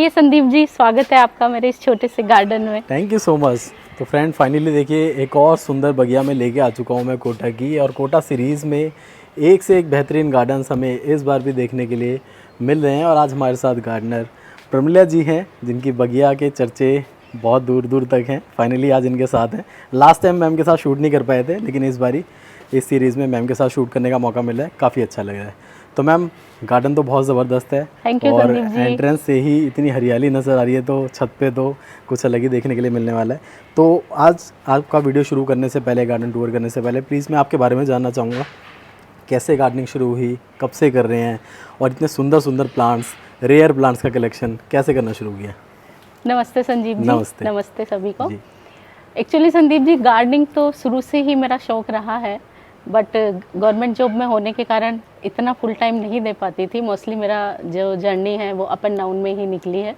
चलिए संदीप जी, स्वागत है आपका मेरे इस छोटे से गार्डन में। Thank you so much. तो फ्रेंड फाइनली देखिए एक और सुंदर बगिया में लेके आ चुका हूँ मैं कोटा की, और कोटा सीरीज़ में एक से एक बेहतरीन गार्डन्स हमें इस बार भी देखने के लिए मिल रहे हैं। और आज हमारे साथ गार्डनर प्रमिला जी हैं, जिनकी बगिया के चर्चे बहुत दूर दूर तक हैं। फाइनली आज इनके साथ हैं। लास्ट टाइम मैम के साथ शूट नहीं कर पाए थे, लेकिन इस बारी इस सीरीज़ में मैम के साथ शूट करने का मौका मिला है, काफ़ी अच्छा लग रहा है। तो मैम, गार्डन तो बहुत ज़बरदस्त है और एंट्रेंस से ही इतनी हरियाली नज़र आ रही है, तो छत पे तो कुछ अलग ही देखने के लिए मिलने वाला है। तो आज आपका वीडियो शुरू करने से पहले, गार्डन टूर करने से पहले, प्लीज़ मैं आपके बारे में जानना चाहूँगा, कैसे गार्डनिंग शुरू हुई, कब से कर रहे हैं, और इतने सुंदर सुंदर प्लांट्स, रेयर प्लांट्स का कलेक्शन कैसे करना शुरू किया? नमस्ते संदीप जी। नमस्ते सभी को। एक्चुअली संदीप जी, गार्डनिंग तो शुरू से ही मेरा शौक रहा है, बट गवर्नमेंट जॉब में होने के कारण इतना फुल टाइम नहीं दे पाती थी। मोस्टली मेरा जो जर्नी है वो अप एंड डाउन में ही निकली है।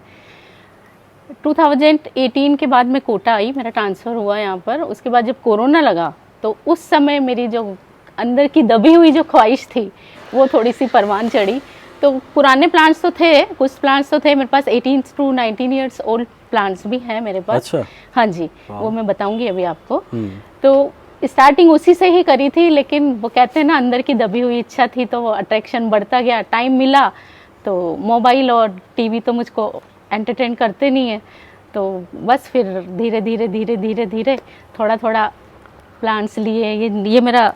2018 के बाद मैं कोटा आई, मेरा ट्रांसफ़र हुआ यहाँ पर। उसके बाद जब कोरोना लगा तो उस समय मेरी जो अंदर की दबी हुई जो ख्वाहिश थी वो थोड़ी सी परवान चढ़ी। तो पुराने प्लांट्स तो थे, कुछ प्लांट्स तो थे मेरे पास, 18 to 19 ईयर्स ओल्ड प्लांट्स भी हैं मेरे पास। अच्छा। हाँ जी, वो मैं बताऊंगी अभी आपको। तो स्टार्टिंग उसी से ही करी थी, लेकिन वो कहते हैं ना, अंदर की दबी हुई इच्छा थी तो वो अट्रैक्शन बढ़ता गया। टाइम मिला तो मोबाइल और टीवी तो मुझको एंटरटेन करते नहीं है, तो बस फिर धीरे धीरे धीरे धीरे धीरे थोड़ा थोड़ा प्लांट्स लिए। ये मेरा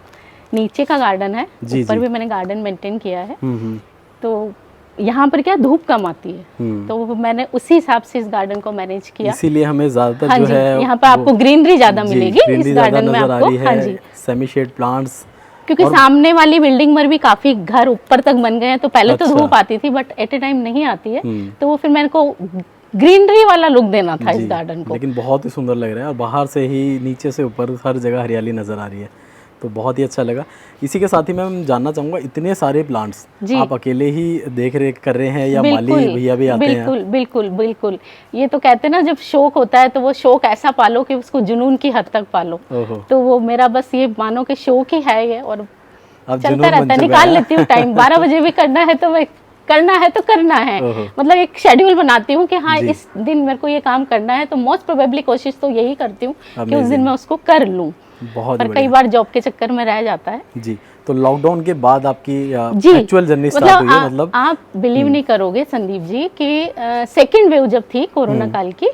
नीचे का गार्डन है, ऊपर भी मैंने गार्डन मेंटेन किया है। तो यहाँ पर क्या धूप कम आती है, तो मैंने उसी हिसाब से इस गार्डन को मैनेज किया। इसीलिए हमें ज्यादातर हाँ जो है यहाँ पर आपको ग्रीनरी ज्यादा मिलेगी इस गार्डन में आपको। हाँ जी, सेमी शेड प्लांट्स, क्योंकि सामने वाली बिल्डिंग में भी काफी घर ऊपर तक बन गए हैं, तो पहले तो धूप आती थी, बट एट ए टाइम नहीं आती है, तो वो फिर मेरे को ग्रीनरी वाला लुक देना था इस गार्डन को। लेकिन बहुत ही सुंदर लग रहा है, और बाहर से ही नीचे से ऊपर हर जगह हरियाली नजर आ रही है, तो बहुत ही अच्छा लगा। इसी के साथ ही मैं जानना चाहूँगा, इतने सारे प्लांट्स आप अकेले ही देख रेख कर रहे हैं या माली भैया भी आते हैं? बिल्कुल बिल्कुल बिल्कुल। ये तो कहते हैं ना, जब शौक होता है तो वो शौक ऐसा पालो कि उसको जुनून की हद तक पालो। तो वो मेरा बस ये मानो कि शौक ही है ये, और चलता रहता है। निकाल लेती हूँ टाइम, 12 बजे भी करना है तो मैं करना है तो करना है। मतलब एक शेड्यूल बनाती हूँ कि हाँ इस दिन मेरे को ये काम करना है, तो मोस्ट प्रोबेबली कोशिश तो यही करती हूँ कि उस दिन मैं उसको कर लूँ। पर कई बार जॉब के चक्कर में रह जाता है जी। तो लॉकडाउन के बाद आपकी एक्चुअल जर्नी स्टार्ट हुई है? मतलब आप बिलीव नहीं करोगे संदीप जी कि सेकंड वेव जब थी कोरोना काल की,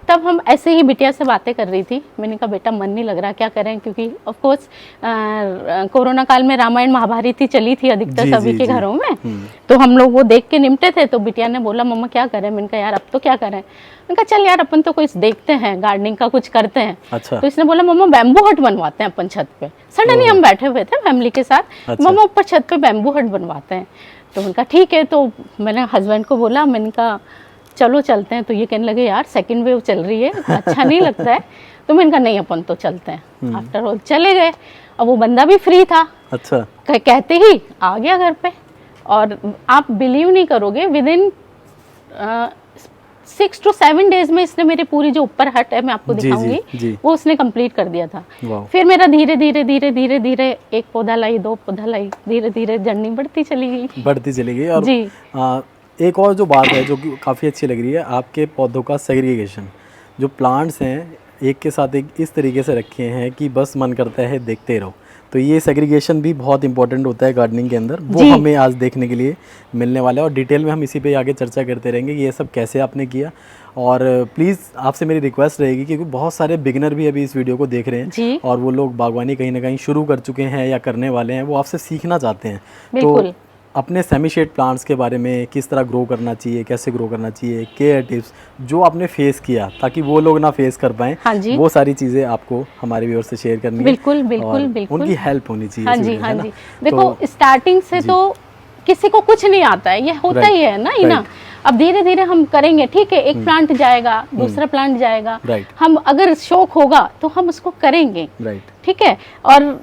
तब हम ऐसे ही बिटिया से बातें कर रही थी। मैंने कहा बेटा मन नहीं लग रहा, क्या करें, क्योंकि ऑफ कोर्स कोरोना काल में रामायण महाभारत ही चली थी अधिकतर सभी के घरों में, तो हम लोग वो देख के निपटे थे। तो बिटिया ने बोला मम्मा क्या करें? मैंने कहा यार अब तो क्या करें। मैंने कहा चल यार अपन तो कुछ देखते हैं, गार्डनिंग का कुछ करते हैं। अच्छा। तो इसने बोला मम्मा बैम्बू हट बनवाते हैं अपन छत पे। सडनली हम बैठे हुए थे फैमिली के साथ, मम्मा ऊपर छत पे बैम्बू हट बनवाते हैं। तो उनका ठीक है, तो मैंने हस्बैंड को बोला, मैंने कहा चलो चलते हैं। तो ये कहने लगे यार सेकंड वेव चल रही है, अच्छा नहीं लगता है। तो मैंने कहा नहीं अपन तो चलते हैं। आफ्टर ऑल चले गए। अब वो बंदा भी फ्री था। अच्छा। कहते ही आ गया घर पे, और आप बिलीव नहीं करोगे, विद इन 6 to 7 डेज में इसने मेरी पूरी जो ऊपर हट है, मैं आपको दिखाऊंगी, वो उसने कंप्लीट कर दिया था। फिर मेरा धीरे धीरे धीरे धीरे धीरे एक पौधा लाई, 2 पौधा लाई, धीरे धीरे जर्नी बढ़ती चली गई। और जी। एक और जो बात है जो कि काफ़ी अच्छी लग रही है, आपके पौधों का सेग्रीगेशन। जो प्लांट्स हैं एक के साथ एक इस तरीके से रखे हैं कि बस मन करता है देखते रहो। तो ये सेग्रीगेशन भी बहुत इंपॉर्टेंट होता है गार्डनिंग के अंदर, वो हमें आज देखने के लिए मिलने वाला है, और डिटेल में हम इसी पे आगे चर्चा करते रहेंगे कि ये सब कैसे आपने किया। और प्लीज़ आपसे मेरी रिक्वेस्ट रहेगी, क्योंकि बहुत सारे बिगिनर भी अभी इस वीडियो को देख रहे हैं, और वो लोग बागवानी कहीं ना कहीं शुरू कर चुके हैं या करने वाले हैं, वो आपसे सीखना चाहते हैं। तो अपने सेमी शेड प्लांट्स के बारे में, किस तरह ग्रो करना चाहिए, कैसे ग्रो करना चाहिए, केयर टिप्स जो आपने फेस किया, ताकि वो लोग ना फेस कर पाएं, वो सारी चीज़ें आपको हमारे व्यूअर्स से शेयर करनी है। बिल्कुल बिल्कुल बिल्कुल, उनकी हेल्प होनी चाहिए। हाँ जी हाँ जी। देखो स्टार्टिंग से तो किसी को कुछ नहीं आता है, ये होता ही है ना इना। अब धीरे धीरे हम करेंगे, ठीक है, एक प्लांट जाएगा, दूसरा प्लांट जाएगा, हम अगर शौक होगा तो हम उसको करेंगे, ठीक है। और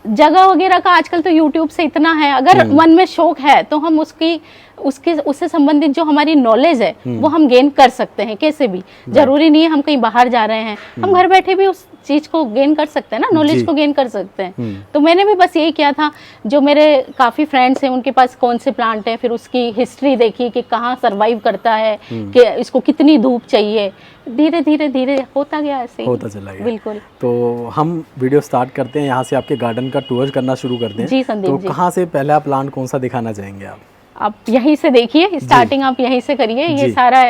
जगह वगैरह का आजकल तो YouTube से इतना है, अगर मन में शौक है तो हम उसकी उससे संबंधित जो हमारी नॉलेज है वो हम गेन कर सकते हैं कैसे भी। जरूरी नहीं है हम कहीं बाहर जा रहे हैं, हम घर बैठे भी उस चीज को गेन कर सकते हैं ना, नॉलेज को गेन कर सकते हैं। तो मैंने भी बस यही किया था। जो मेरे काफी फ्रेंड्स हैं उनके पास कौन से प्लांट है, फिर उसकी हिस्ट्री देखी कि कहाँ सरवाइव करता है, कि इसको कितनी धूप चाहिए। धीरे धीरे धीरे होता गया, ऐसे ही होता चला गया। बिल्कुल। तो हम वीडियो स्टार्ट करते हैं, यहाँ से आपके गार्डन का टूर करना शुरू करते हैं। जी संदीप तो जी। कहाँ से पहला प्लांट कौन सा दिखाना चाहेंगे आप? आप यहीं से देखिए, स्टार्टिंग आप यहीं से करिए। ये जी। सारा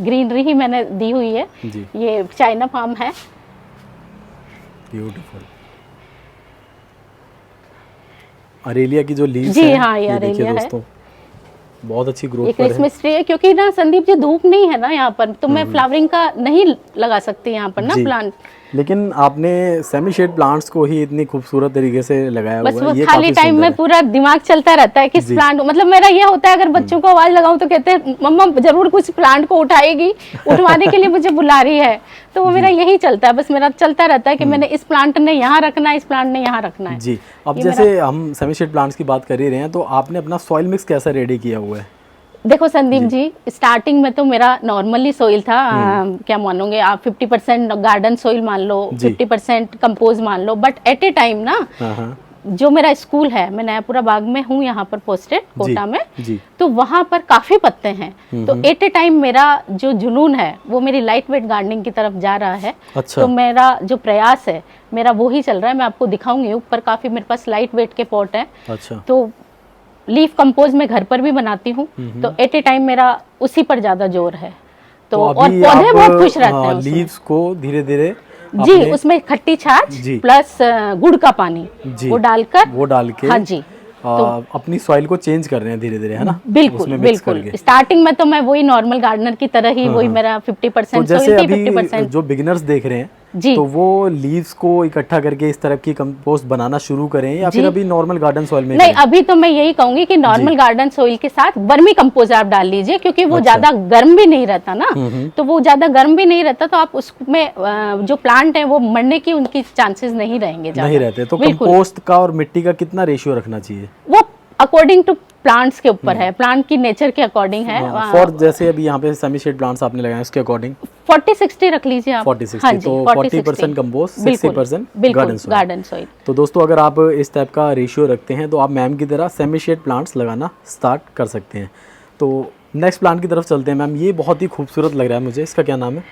ग्रीनरी ही मैंने दी हुई है। जी। ये चाइना पाम है। ब्यूटीफुल। अरेलिया की जो लीव्स जी हैं, हाँ, ये देखिए अरेलिया है। दोस्तों, बहुत अच्छी ये ग्रोथ पर है। क्रिसमस ट्री है, क्योंकि ना संदीप जी धूप नहीं है ना यहाँ पर, तो मैं फ्लावरिंग का नहीं लगा सकती यहाँ पर ना जी। प्लांट। लेकिन आपने सेमी शेड प्लांट्स को ही इतनी खूबसूरत तरीके से लगाया बस हुआ वो है, ये खाली काफी टाइम सुंदर में है। पूरा दिमाग चलता रहता है किस जी। प्लांट, मतलब मेरा ये होता है अगर बच्चों को आवाज लगाऊं तो कहते हैं मम्मा जरूर कुछ प्लांट को उठाएगी, उठवाने के लिए मुझे बुला रही है। तो वो मेरा यही चलता है, बस मेरा चलता रहता है कि मैंने इस प्लांट ने यहाँ रखना है, इस प्लांट ने यहाँ रखना है। जी। अब ये जैसे हम सेमी शेड प्लांट्स की बात कर ही रहे हैं, तो आपने अपना सॉइल मिक्स कैसा रेडी किया हुआ है? देखो संदीप जी, स्टार्टिंग में तो मेरा नॉर्मली सोइल था। क्या मानोगे आप, 50% गार्डन सोइल मान लो, जी। 50% कंपोज मान लो, बट एट ए टाइम ना हाँ। जो मेरा स्कूल है, मैं नयापुरा बाग में हूँ यहाँ पर पोस्टेड कोटा में, जी। तो वहाँ पर काफी पत्ते हैं। तो एट ए टाइम मेरा जो जुनून है वो मेरी लाइट वेट गार्डनिंग की तरफ जा रहा है। अच्छा। तो मेरा जो प्रयास है मेरा वो ही चल रहा है। मैं आपको दिखाऊंगी, ऊपर काफी मेरे पास लाइट वेट के पॉट है। अच्छा। तो लीफ कंपोज मैं घर पर भी बनाती हूँ, तो एट ए टाइम मेरा उसी पर ज्यादा जोर है। तो और अभी पौधे आप, बहुत खुश रहते हैं उसमें। लीव्स को धीरे धीरे जी, उसमें खट्टी छाछ जी। प्लस गुड़ का पानी जी। वो डालकर, वो डाल के हाँ जी, अपनी सॉइल को चेंज कर रहे हैं धीरे धीरे, है ना? बिल्कुल उसमें mix बिल्कुल। करके। स्टार्टिंग में तो मैं वही नॉर्मल गार्डनर की तरह ही वही मेरा 50% तो जैसे सोइल थी, अभी 50% जो बिगिनर्स देख रहे हैं, जी। तो वो लीव्स को इकट्ठा करके इस तरह की कंपोस्ट बनाना शुरू करें या फिर अभी नॉर्मल गार्डन सॉइल में नहीं, करें? अभी तो मैं यही कहूंगी कि नॉर्मल गार्डन सोइल के साथ वर्मी कंपोज आप डाल लीजिए, क्योंकि वो ज्यादा गर्म भी नहीं रहता ना। तो वो ज्यादा गर्म भी नहीं रहता, तो आप उसमें जो प्लांट है वो मरने की उनकी चांसेस नहीं रहेंगे ज्यादा। नहीं रहते। तो बिल्कुल। कंपोस्ट का और मिट्टी का कितना रेशियो रखना चाहिए? वो अकॉर्डिंग टू प्लांट्स के ऊपर है, प्लांट की नेचर के अकॉर्डिंग है। फॉर जैसे अभी यहाँ पे सेमी शेड प्लांट्स आपने लगाए हैं, उसके अकॉर्डिंग 40-60 रख लीजिए आप। 40-60। हाँ जी, तो 40% compost, 60% garden soil. Garden soil. तो दोस्तों, अगर आप इस टाइप का रेशियो रखते हैं तो आप मैम की तरह सेमी शेड प्लांट्स लगाना स्टार्ट कर सकते हैं। तो नेक्स्ट प्लांट की तरफ चलते हैं। मैम, ये बहुत ही खूबसूरत लग रहा है मुझे, इसका क्या नाम है?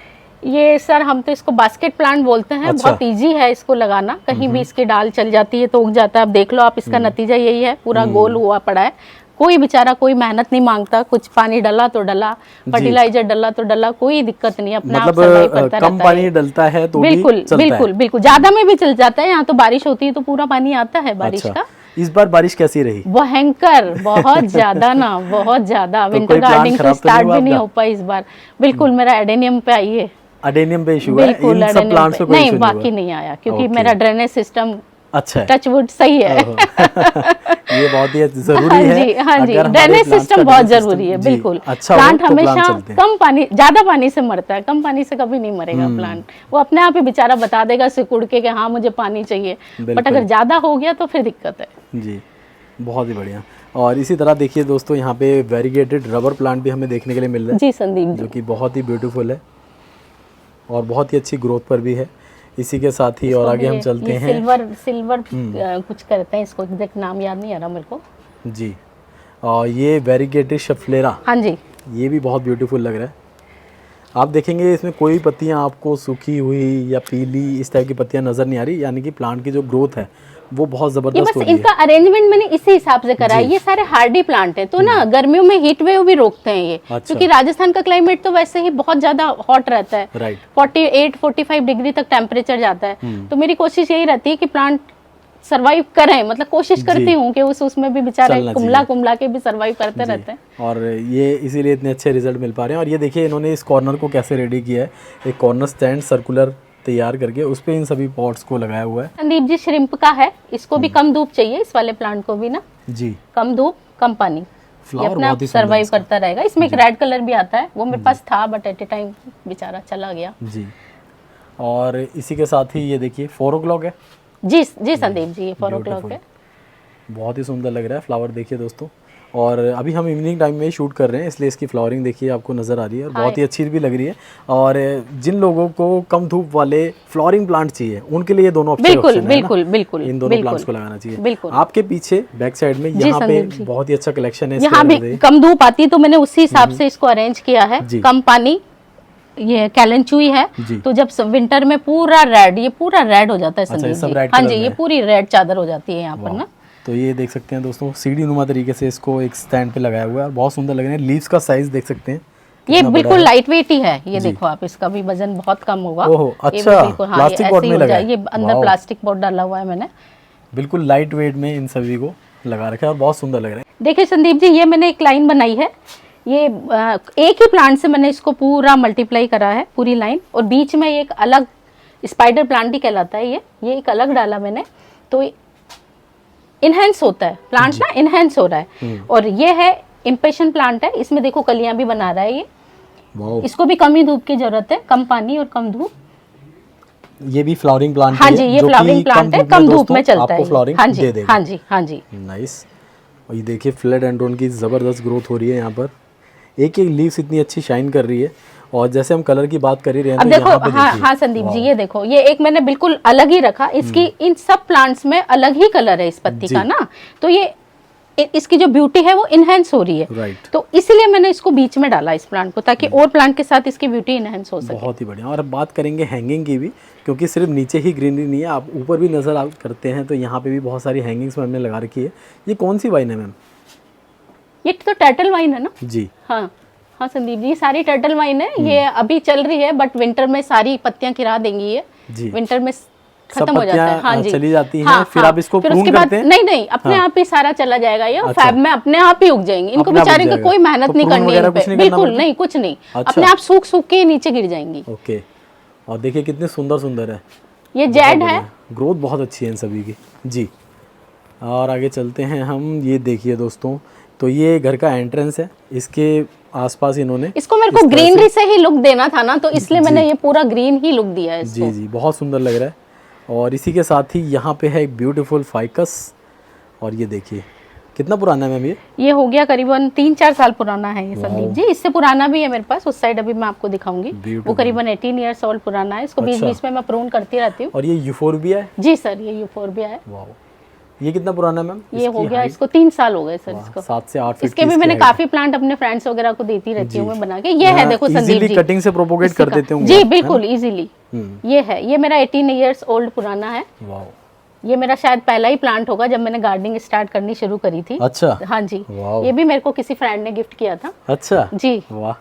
ये सर हम तो इसको बास्केट प्लांट बोलते हैं। अच्छा। बहुत इजी है इसको लगाना, कहीं भी इसकी डाल चल जाती है तो उग जाता है। अब देख लो आप, इसका नतीजा यही है, पूरा गोल हुआ पड़ा है। कोई बेचारा कोई मेहनत नहीं मांगता, कुछ पानी डला तो डला, फर्टिलाइजर डला तो डला, कोई दिक्कत नहीं, अपने आप सर्वाइव करता कम रहता पानी है। डलता है तो बिल्कुल भी चलता बिल्कुल है। बिल्कुल, ज्यादा में भी चल जाता है। यहाँ तो बारिश होती है तो पूरा पानी आता है बारिश अच्छा। का। इस बार बारिश कैसी रही? भयंकर, बहुत ज्यादा ना, बहुत ज्यादा। तो विंटर कोई प्लान गार्डनिंग तो खराब तो नहीं स्टार्ट हुआ भी नहीं आपका? हो पाई इस बार। बिल्कुल, मेरा एडेनियम पे आई है। अडेनियम पे इशू है? बिल्कुल, इन सब एडेनियम प्लांट्स पे पे कोई नहीं, इशू नहीं बाकी हुआ? नहीं आया, क्योंकि ओके। मेरा ड्रेनेज सिस्टम अच्छा है। टच वुड सही है। ये बहुत ही जरूरी हाँ है। जी, हाँ जी, अगर हमारे ड्रेनेज plants सिस्टम का बहुत drainage जरूरी है। system, जी, बिल्कुल, अच्छा हो प्लांट तो हमेशा plant चलते हैं। कम पानी, ज्यादा पानी से मरता है, कम पानी से कभी नहीं मरेगा प्लांट। वो अपने आप ही बेचारा बता देगा सिकुड़ के कि हाँ मुझे पानी चाहिए, बट अगर ज्यादा हो गया तो फिर दिक्कत है। जी, बहुत ही बढ़िया। और इसी तरह देखिए दोस्तों, यहाँ पे वेरीगेटेड रबर प्लांट भी हमें देखने के लिए मिल रहा है, जी संदीप जी। जो कि बहुत ही ब्यूटीफुल है और बहुत ही अच्छी ग्रोथ पर भी है। इसी के साथ ही और आगे हम चलते हैं। सिल्वर कुछ करते हैं इसको, एग्जैक्ट नाम याद नहीं आ रहा मेरे को। जी, और ये वेरीगेटेड शफलेरा, हाँ जी, ये भी बहुत ब्यूटीफुल लग रहा है। आप देखेंगे इसमें कोई पत्तियां आपको सूखी हुई या पीली इस टाइप की पत्तियां नजर नहीं आ रही, यानी कि प्लांट की जो ग्रोथ है वो बहुत ये जबरदस्त बस हो रही है। इनका अरेंजमेंट मैंने इसी हिसाब से करा है। ये सारे हार्डी प्लांट है, तो ना गर्मियों में हीट वेव भी रोकते हैं ये। अच्छा। क्योंकि राजस्थान का क्लाइमेट तो वैसे ही बहुत ज्यादा हॉट रहता है, राइट। 48-45 डिग्री तक टेम्परेचर जाता है। तो मेरी कोशिश यही रहती है कि प्लांट सरवाइव करें, मतलब कोशिश करती हूँ कि उसमें भी बेचारे चलना कुमला कुमला के भी सरवाइव करते रहते हैं। और ये इसीलिए इतने अच्छे रिजल्ट मिल पा रहे हैं। और ये देखिए इन्होंने इस कॉर्नर को कैसे रेडी किया है, एक कॉर्नर स्टैंड सर्कुलर तैयार करके उस पे इन सभी पॉट्स को लगाया हुआ है। संदीप जी, श्रिम्प का है, इसको भी कम धूप चाहिए, इस वाले प्लांट को भी ना, जी, कम धूप कम पानी, ये फ्लावर अपने आप बहुत ही सुंदर सर्वाइव है करता रहेगा। इसमें एक रेड कलर भी आता है, वो मेरे पास था बट एट ए टाइम बेचारा चला गया। जी, और इसी के साथ ही ये देखिए 4 o'clock है। जी जी संदीप जी, ये 4 o'clock है। बहुत ही सुंदर लग रहा है फ्लावर, देखिए दोस्तों। और अभी हम इवनिंग टाइम में शूट कर रहे हैं, इसलिए इसकी फ्लावरिंग देखिए आपको नज़र आ रही है और बहुत ही अच्छी भी लग रही है। और जिन लोगों को कम धूप वाले फ्लावरिंग प्लांट चाहिए उनके लिए ये दोनों अच्छे बिल्कुल ऑप्शन है ना? बिल्कुल बिल्कुल इन दोनों प्लांट्स को लगाना चाहिए। बिल्कुल। आपके पीछे बैक साइड में यहाँ पे बहुत ही अच्छा कलेक्शन है। यहाँ भी कम धूप आती है तो मैंने उसी हिसाब से इसको अरेंज किया है। कम पानी, ये कैलेंचुई है, तो जब विंटर में पूरा रेड, ये पूरा रेड हो जाता है संदीप जी। हाँ जी, ये पूरी रेड चादर हो जाती है यहाँ पर ना। तो ये देख सकते हैं दोस्तों, सीढ़ी नुमा तरीके से इसको एक स्टैंड पे लगाया हुआ है, बहुत सुंदर लग रहे हैं। लीव्स का साइज देख सकते हैं, ये बिल्कुल लाइट वेट ही है। ये देखो आप, इसका भी वजन बहुत कम होगा। ओहो, अच्छा, प्लास्टिक पॉट में लगा है। ये अंदर प्लास्टिक पॉट डाला हुआ है मैंने, बिल्कुल लाइट वेट में इन सभी को लगा रखा है और बहुत सुंदर लग रहा है। देखिए संदीप जी, ये मैंने एक लाइन बनाई है। ये एक ही प्लांट से मैंने इसको पूरा मल्टीप्लाई करा है, पूरी लाइन, और बीच में एक अलग स्पाइडर प्लांट ही कहलाता है ये एक अलग डाला मैंने, तो इनहेंस होता है प्लांट ना, इनहेंस हो रहा है। और ये है इम्पेशन प्लांट है, इसमें देखो कलियां भी बना रहा है ये। इसको भी कम ही धूप की जरूरत है, कम पानी और कम धूप। ये भी फ्लावरिंग प्लांट हाँ जी, ये फ्लावरिंग प्लांट है, कम धूप में चलता है। हाँ जी हाँ जी हाँ जी, नाइस। और ये देखिए फिलेडेंड्रोन की जबरदस्त ग्रोथ हो रही है यहाँ पर, एक एक लीव्स इतनी अच्छी शाइन कर रही है। और जैसे हम कलर की बात कर ही रहे हैं, अब देखो, हाँ संदीप जी, ये देखो, ये एक मैंने बिल्कुल अलग ही रखा। इसकी इन सब प्लांट्स में अलग ही कलर है इस पत्ती का ना, तो ये इसकी जो ब्यूटी है वो इनहेंस हो रही है। राइट। तो इसलिए मैंने इसको बीच में डाला इस प्लांट को, ताकि और प्लांट के साथ इसकी ब्यूटी इनहेंस हो सके। बहुत ही बढ़िया। और अब बात करेंगे हैंगिंग की भी, क्योंकि सिर्फ नीचे ही ग्रीनरी नहीं है, आप ऊपर भी नजर आप करते हैं तो यहाँ पे भी बहुत सारी हैंगिंग्स मैम ने लगा रखी है। ये कौन सी वाइन है मैम? ये तो टर्टल वाइन है ना जी। हाँ हाँ संदीप जी, सारी टर्टल वाइन है। ये अभी चल रही है, बट विंटर में सारी पत्तियां गिरा देंगी ये जी। विंटर में खत्म हो जाता है। हाँ जी, चली जाती हैं, फिर आप इसको प्रून करते हैं? नहीं, अपने आप ही सारा चला जाएगा ये, फैब में अपने आप ही उग जाएंगी। इनको बेचारे को कोई मेहनत नहीं करनी है, बिल्कुल नहीं, कुछ नहीं, अपने आप सूख के नीचे गिर जाएंगी। ओके। और देखिए कितने सुंदर सुंदर है, ये जेड है, ग्रोथ बहुत अच्छी है इन सभी की जी। और आगे चलते हैं हम। ये देखिए दोस्तों, तो ये घर का एंट्रेंस है, इसके आसपास इन्होंने, इसको मेरे को ग्रीनरी से ही लुक देना था ना, तो इसलिए मैंने ये पूरा ग्रीन ही लुक दिया है इसको। जी, बहुत सुंदर लग रहा है। और इसी के साथ ही यहाँ पे है एक ब्यूटीफुल फाइकस। और ये देखिए कितना पुराना है मैम? ये हो गया करीबन 3-4 साल पुराना है ये संदीप जी। इससे पुराना भी है मेरे पास, उस साइड अभी मैं आपको दिखाऊंगी, वो करीबन 18 इयर्स ओल्ड पुराना है। इसको बीच में मैं प्रून करती रहती हूँ। और ये यूफोर्बिया है? जी सर, ये यूफोर्बिया है। ये कितना पुराना है मैम? ये हो गया, इसको 3 साल हो गए सर। इसको 7 से 8 फीट। इसके भी मैंने काफी प्लांट अपने फ्रेंड्स वगैरह को देती रहती हूँ मैं बना के। ये है देखो संदीप जी, कटिंग से प्रोपोगेट कर देते होंगे जी, बिल्कुल इजीली। ये है, ये मेरा 18 इयर्स ओल्ड पुराना है। ये मेरा शायद पहला ही प्लांट होगा जब मैंने गार्डनिंग स्टार्ट करनी शुरू करी थी। अच्छा। हाँ जी, ये भी मेरे को किसी फ्रेंड ने गिफ्ट किया था। अच्छा जी, वाह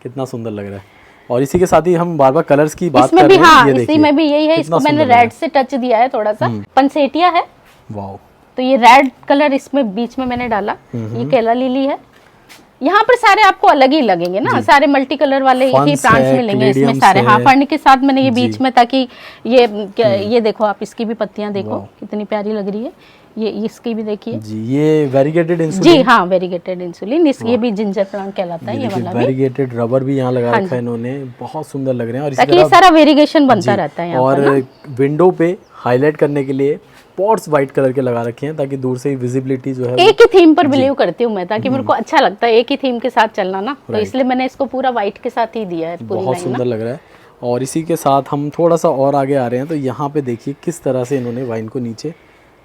कितना सुंदर लग रहा है। और इसी के साथ ही हम बार बार कलर्स की बात कर रहे हैं। हाँ, इसी में भी यही है, इसको मैंने रेड से टच दिया है थोड़ा सा। पंसेटिया है, वाह, तो ये रेड कलर इसमें बीच में मैंने डाला। ये केला लिली है। यहाँ पर सारे आपको अलग ही लगेंगे ना, सारे मल्टी कलर वाले ही प्लांट्स मिलेंगे इसमें सारे। हाँ, फंड के साथ मैंने ये बीच में, ताकि ये देखो आप, इसकी भी पत्तियां देखो कितनी प्यारी लग रही है। ये इसकी भी देखिए जी, ये वेरीगेटेड इंसुलिन। जी हाँ, वेरीगेटेड इंसुलिन। ये भी जिंजर प्लांट कहलाता है, ये वाला भी। वेरीगेटेड रबर भी यहाँ लगा रखा है इन्होंने, बहुत सुंदर लग रहे हैं। और ताकि ये सारा वेरिएशन बनता रहता है यहाँ पर। और विंडो पे हाईलाइट करने के लिए पॉट्स व्हाइट कलर के लगा रखे हैं, ताकि दूर से ही विजिबिलिटी जो है, एक ही थीम पर बिलीव करती हूँ मैं, ताकि मेरे को अच्छा लगता है एक ही थीम के साथ चलना ना, तो इसलिए मैंने इसको पूरा व्हाइट के साथ ही दिया है। बहुत सुंदर लग रहा है। और इसी के साथ हम थोड़ा सा और आगे आ रहे हैं, तो यहाँ पे देखिए किस तरह से इन्होंने वाइन को नीचे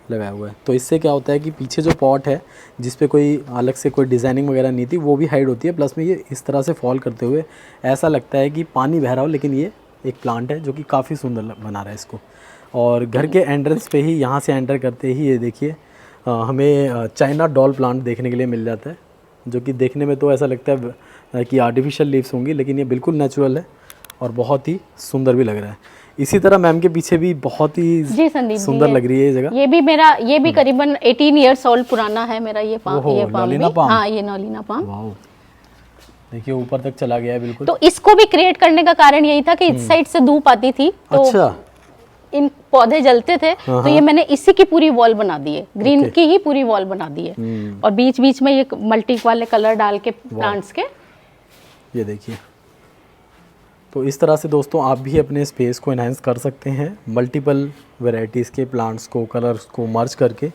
लगाया हुआ है। तो इससे क्या होता है कि पीछे जो पॉट है जिसपे कोई अलग से कोई डिज़ाइनिंग वगैरह नहीं थी, वो भी हाइड होती है। प्लस में ये इस तरह से फॉल करते हुए ऐसा लगता है कि पानी बह रहा हो, लेकिन ये एक प्लांट है जो कि काफ़ी सुंदर बना रहा है इसको। और घर के एंट्रेंस पे ही, यहाँ से एंटर करते ही ये देखिए हमें चाइना डॉल प्लांट देखने के लिए मिल जाता है, जो कि देखने में तो ऐसा लगता है कि आर्टिफिशियल लीव्स होंगी, लेकिन ये बिल्कुल नेचुरल है और बहुत ही सुंदर भी लग रहा है। इसी तरह मैम के पीछे भी बहुत ही सुंदर लग रही है ये जगह। ये भी करीबन 18 इयर्स ओल्ड पुराना है मेरा ये पाम। हाँ, ये नॉलिना पाम। देखिए ऊपर तक चला गया है बिल्कुल। तो इसको भी क्रिएट करने का कारण यही था कि इस साइड से धूप आती थी, तो अच्छा, इन पौधे जलते थे, तो ये मैंने इसी की पूरी वॉल बना दी है, ग्रीन की ही पूरी वॉल बना दी है। और बीच बीच में ये मल्टी वाले कलर डाल के प्लांट्स के, ये देखिए। तो इस तरह से दोस्तों आप भी अपने स्पेस को एनहांस कर सकते हैं मल्टीपल वैरायटीज़ के प्लांट्स को, कलर्स को मर्ज करके।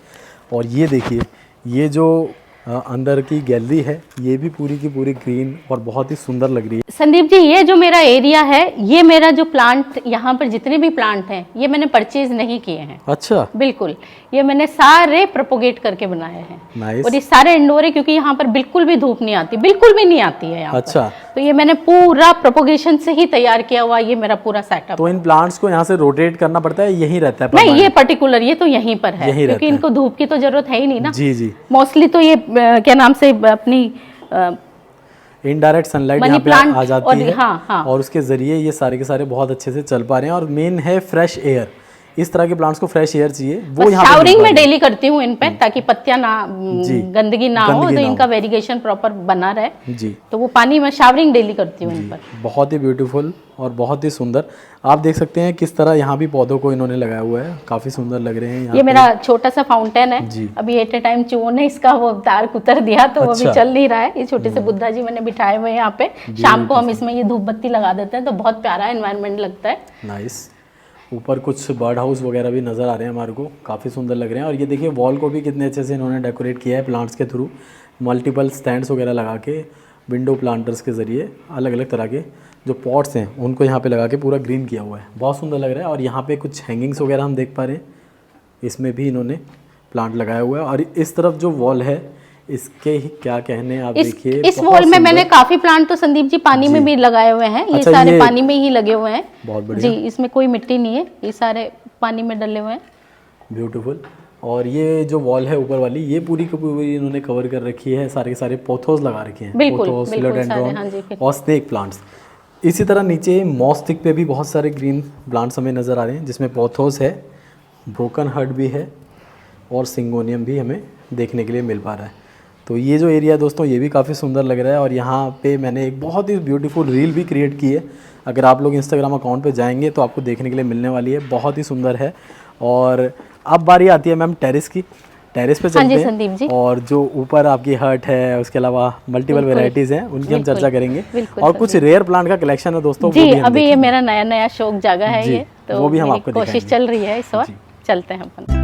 और ये देखिए, ये जो अंदर की गैलरी है, ये भी पूरी की पूरी ग्रीन और बहुत ही सुंदर लग रही है। संदीप जी, ये जो मेरा एरिया है, ये मेरा जो प्लांट, यहाँ पर जितने भी प्लांट हैं ये मैंने परचेज नहीं किए हैं। अच्छा, बिल्कुल, ये मैंने सारे प्रोपोगेट करके बनाए हैं। नाइस। और ये सारे इंडोर है, क्योंकि यहाँ पर बिल्कुल भी धूप नहीं आती, बिल्कुल भी नहीं आती है यहाँ अच्छा। पर। तो ये मैंने पूरा प्रोपोगेशन से ही तैयार किया हुआ, ये मेरा पूरा सेटअप। तो इन प्लांट्स को यहाँ से रोटेट करना पड़ता है, यहीं रहता है? नहीं, ये पर्टिकुलर ये तो यहीं पर है, यहीं क्योंकि इनको धूप की तो जरूरत है ही नहीं ना। जी जी। मोस्टली तो ये क्या नाम से अपनी इनडायरेक्ट सनलाइट मनी यहाँ पे प्लांट आ जाती है। हाँ, हाँ। और उसके ज़रिए ये सारे के सारे बहुत अच्छे से चल पा रहे हैं। और मेन है फ्रेश एयर, इस तरह के प्लांट्स को फ्रेश एयर चाहिए, वो यहाँ शावरिंग में डेली करती हूँ इन पे, ताकि पत्तियां ना गंदगी ना हो, तो इनका वेरिगेशन प्रॉपर बना रहे जी। तो वो पानी में शावरिंग डेली करती हूँ इन पर। बहुत ही ब्यूटीफुल और बहुत ही सुंदर। आप देख सकते हैं किस तरह यहाँ भी पौधों को इन्होंने लगाया हुआ है, काफ़ी सुंदर लग रहे हैं। ये मेरा छोटा सा फाउंटेन है जी। अभी एट ए टाइम चूहों ने इसका वो तार कुतर दिया, तो वो अभी चल नहीं रहा है। ये छोटे से बुद्धा जी मैंने बिठाए हुए हैं यहाँ पे, शाम को हम इसमें ये धूप बत्ती लगा देते हैं, तो बहुत प्यारा एनवायरनमेंट लगता है। नाइस। ऊपर कुछ बर्ड हाउस वगैरह भी नज़र आ रहे हैं हमारे को, काफ़ी सुंदर लग रहे हैं। और ये देखिए वॉल को भी कितने अच्छे से इन्होंने डेकोरेट किया है प्लांट्स के थ्रू, मल्टीपल स्टैंड्स वगैरह लगा के, विंडो प्लांटर्स के ज़रिए अलग अलग तरह के जो पॉट्स हैं उनको यहाँ पे लगा के पूरा ग्रीन किया हुआ है, बहुत सुंदर लग रहा है। और यहाँ पे कुछ हैंगिंग्स वगैरह हम देख पा रहे हैं, इसमें भी इन्होंने प्लांट लगाया हुआ है। और इस तरफ जो वॉल है, इसके ही क्या कहने, आप देखिए इस वॉल में मैंने काफी प्लांट तो संदीप जी पानी में भी लगाए हुए हैं। ये सारे पानी में ही लगे हुए हैं। बहुत बढ़िया जी, इसमें कोई मिट्टी नहीं है, ये सारे पानी में डले हुए हैं। ब्यूटीफुल। और ये जो वॉल है ऊपर वाली, ये पूरी की पूरी इन्होंने कवर कर रखी है, सारे के सारे पोथोस लगा रखे हैं, पोथोस, फिलोडेंड्रॉन और स्नेक प्लांट्स। इसी तरह नीचे मॉस्टिक पे भी बहुत सारे ग्रीन प्लांट्स हमें नज़र आ रहे हैं, जिसमें पोथोस है, ब्रोकन हार्ट भी है और सिंगोनियम भी हमें देखने के लिए मिल पा रहा है। तो ये जो एरिया दोस्तों, ये भी काफ़ी सुंदर लग रहा है। और यहाँ पे मैंने एक बहुत ही ब्यूटीफुल रील भी क्रिएट की है, अगर आप लोग इंस्टाग्राम अकाउंट पे जाएंगे तो आपको देखने के लिए मिलने वाली है, बहुत ही सुंदर है। और अब बारी आती है मैम टेरेस की, टेरेस पे चलते हैं संदीप जी। और जो ऊपर आपकी हर्ट है, उसके अलावा मल्टीपल वेराइटीज़ हैं, उनकी हम चर्चा करेंगे। और कुछ रेयर प्लांट का कलेक्शन है दोस्तों, जी, अभी ये मेरा नया नया शौक जागा है, ये तो वो भी हम आपको कोशिश चल रही है इस वक्त, चलते हैं अपन।